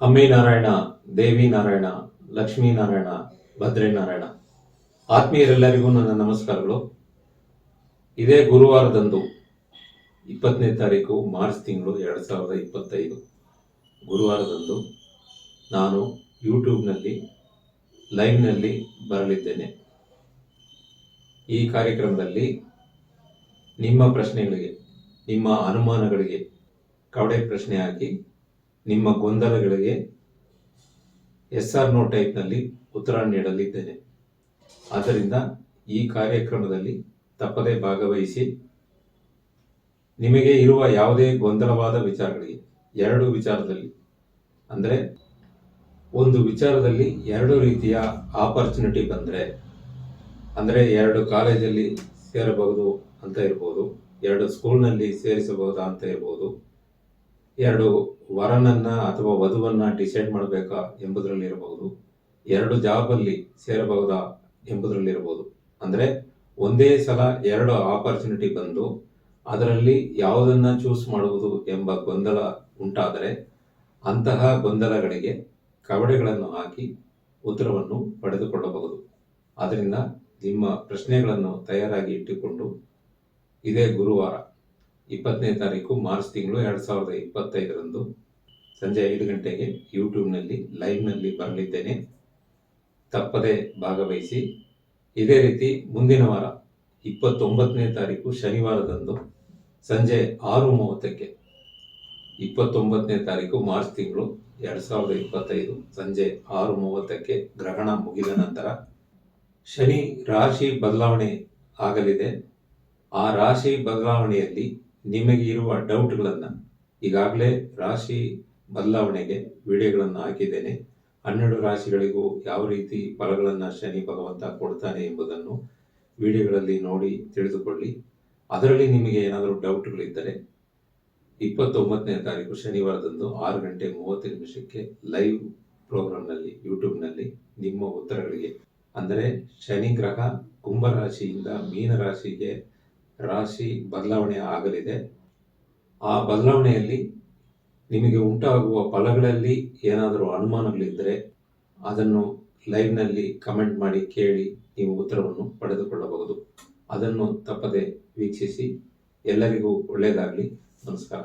ಅಮ್ಮಿ ನಾರಾಯಣ, ದೇವಿ ನಾರಾಯಣ, ಲಕ್ಷ್ಮೀ ನಾರಾಯಣ, ಭದ್ರೇ ನಾರಾಯಣ. ಆತ್ಮೀಯರೆಲ್ಲರಿಗೂ ನನ್ನ ನಮಸ್ಕಾರಗಳು. ಇದೇ ಗುರುವಾರದಂದು 20ನೇ ತಾರೀಕು ಮಾರ್ಚ್ ತಿಂಗಳು 2025 ಗುರುವಾರದಂದು ನಾನು ಯೂಟ್ಯೂಬ್ನಲ್ಲಿ ಲೈವ್ನಲ್ಲಿ ಬರಲಿದ್ದೇನೆ. ಈ ಕಾರ್ಯಕ್ರಮದಲ್ಲಿ ನಿಮ್ಮ ಪ್ರಶ್ನೆಗಳಿಗೆ, ನಿಮ್ಮ ಅನುಮಾನಗಳಿಗೆ ಕವಡೆ ಪ್ರಶ್ನೆ ಹಾಕಿ ನಿಮ್ಮ ಗೊಂದಲಗಳಿಗೆ ಎಸ್ ಆರ್ ನೋ ಟೈಪ್ನಲ್ಲಿ ಉತ್ತರ ನೀಡಲಿದ್ದೇನೆ. ಆದ್ದರಿಂದ ಈ ಕಾರ್ಯಕ್ರಮದಲ್ಲಿ ತಪ್ಪದೇ ಭಾಗವಹಿಸಿ. ನಿಮಗೆ ಇರುವ ಯಾವುದೇ ಗೊಂದಲವಾದ ವಿಚಾರಗಳಿಗೆ, ಎರಡು ವಿಚಾರದಲ್ಲಿ ಅಂದರೆ ಒಂದು ವಿಚಾರದಲ್ಲಿ ಎರಡು ರೀತಿಯ ಆಪರ್ಚುನಿಟಿ ಬಂದರೆ, ಅಂದರೆ ಎರಡು ಕಾಲೇಜಲ್ಲಿ ಸೇರಬಹುದು ಅಂತ ಇರ್ಬೋದು, ಎರಡು ಸ್ಕೂಲ್ನಲ್ಲಿ ಸೇರಿಸಬಹುದಾ ಅಂತ ಇರ್ಬೋದು, ಎರಡು ವರನನ್ನ ಅಥವಾ ವಧುವನ್ನ ಡಿಸೈಡ್ ಮಾಡಬೇಕಾ ಎಂಬುದರಲ್ಲಿರಬಹುದು, ಎರಡು ಜಾಬಲ್ಲಿ ಸೇರಬಹುದಾ ಎಂಬುದರಲ್ಲಿರಬಹುದು. ಅಂದರೆ ಒಂದೇ ಸಲ ಎರಡು ಆಪರ್ಚುನಿಟಿ ಬಂದು ಅದರಲ್ಲಿ ಯಾವುದನ್ನ ಚೂಸ್ ಮಾಡುವುದು ಎಂಬ ಗೊಂದಲ ಉಂಟಾದರೆ ಅಂತಹ ಗೊಂದಲಗಳಿಗೆ ಕವಡೆಗಳನ್ನು ಹಾಕಿ ಉತ್ತರವನ್ನು ಪಡೆದುಕೊಳ್ಳಬಹುದು. ಆದ್ದರಿಂದ ನಿಮ್ಮ ಪ್ರಶ್ನೆಗಳನ್ನು ತಯಾರಾಗಿ ಇಟ್ಟುಕೊಂಡು ಇದೇ ಗುರುವಾರ 20ನೇ ತಾರೀಕು ಮಾರ್ಚ್ ತಿಂಗಳು 2025 ಸಂಜೆ 5 ಗಂಟೆಗೆ ಯೂಟ್ಯೂಬ್ನಲ್ಲಿ ಲೈವ್ನಲ್ಲಿ ಬರಲಿದ್ದೇನೆ. ತಪ್ಪದೆ ಭಾಗವಹಿಸಿ. ಇದೇ ರೀತಿ ಮುಂದಿನ ವಾರ 29ನೇ ತಾರೀಕು ಶನಿವಾರದಂದು ಸಂಜೆ 6:30ಕ್ಕೆ 29ನೇ ತಾರೀಕು ಮಾರ್ಚ್ ತಿಂಗಳು 2025 ಸಂಜೆ 6:30ಕ್ಕೆ ಗ್ರಹಣ ಮುಗಿದ ನಂತರ ಶನಿ ರಾಶಿ ಬದಲಾವಣೆ ಆಗಲಿದೆ. ಆ ರಾಶಿ ಬದಲಾವಣೆಯಲ್ಲಿ ನಿಮಗೆ ಇರುವ ಡೌಟ್ಗಳನ್ನು, ಈಗಾಗಲೇ ರಾಶಿ ಬದಲಾವಣೆಗೆ ವಿಡಿಯೋಗಳನ್ನು ಹಾಕಿದ್ದೇನೆ. 12 ರಾಶಿಗಳಿಗೂ ಯಾವ ರೀತಿ ಫಲಗಳನ್ನು ಶನಿ ಭಗವಂತ ಕೊಡ್ತಾನೆ ಎಂಬುದನ್ನು ವಿಡಿಯೋಗಳಲ್ಲಿ ನೋಡಿ ತಿಳಿದುಕೊಳ್ಳಿ. ಅದರಲ್ಲಿ ನಿಮಗೆ ಏನಾದರೂ ಡೌಟ್ಗಳಿದ್ದರೆ 29ನೇ ತಾರೀಕು ಶನಿವಾರದಂದು 6:30 ಲೈವ್ ಪ್ರೋಗ್ರಾಮ್ನಲ್ಲಿ ಯೂಟ್ಯೂಬ್ನಲ್ಲಿ ನಿಮ್ಮ ಉತ್ತರಗಳಿಗೆ, ಅಂದರೆ ಶನಿ ಗ್ರಹ ಕುಂಭರಾಶಿಯಿಂದ ಮೀನರಾಶಿಗೆ ರಾಶಿ ಬದಲಾವಣೆ ಆಗಲಿದೆ. ಆ ಬದಲಾವಣೆಯಲ್ಲಿ ನಿಮಗೆ ಉಂಟಾಗುವ ಫಲಗಳಲ್ಲಿ ಏನಾದರೂ ಅನುಮಾನಗಳಿದ್ದರೆ ಅದನ್ನು ಲೈವ್ನಲ್ಲಿ ಕಮೆಂಟ್ ಮಾಡಿ ಕೇಳಿ ನೀವು ಉತ್ತರವನ್ನು ಪಡೆದುಕೊಳ್ಳಬಹುದು. ಅದನ್ನು ತಪ್ಪದೆ ವೀಕ್ಷಿಸಿ. ಎಲ್ಲರಿಗೂ ಒಳ್ಳೆಯದಾಗಲಿ. ನಮಸ್ಕಾರ.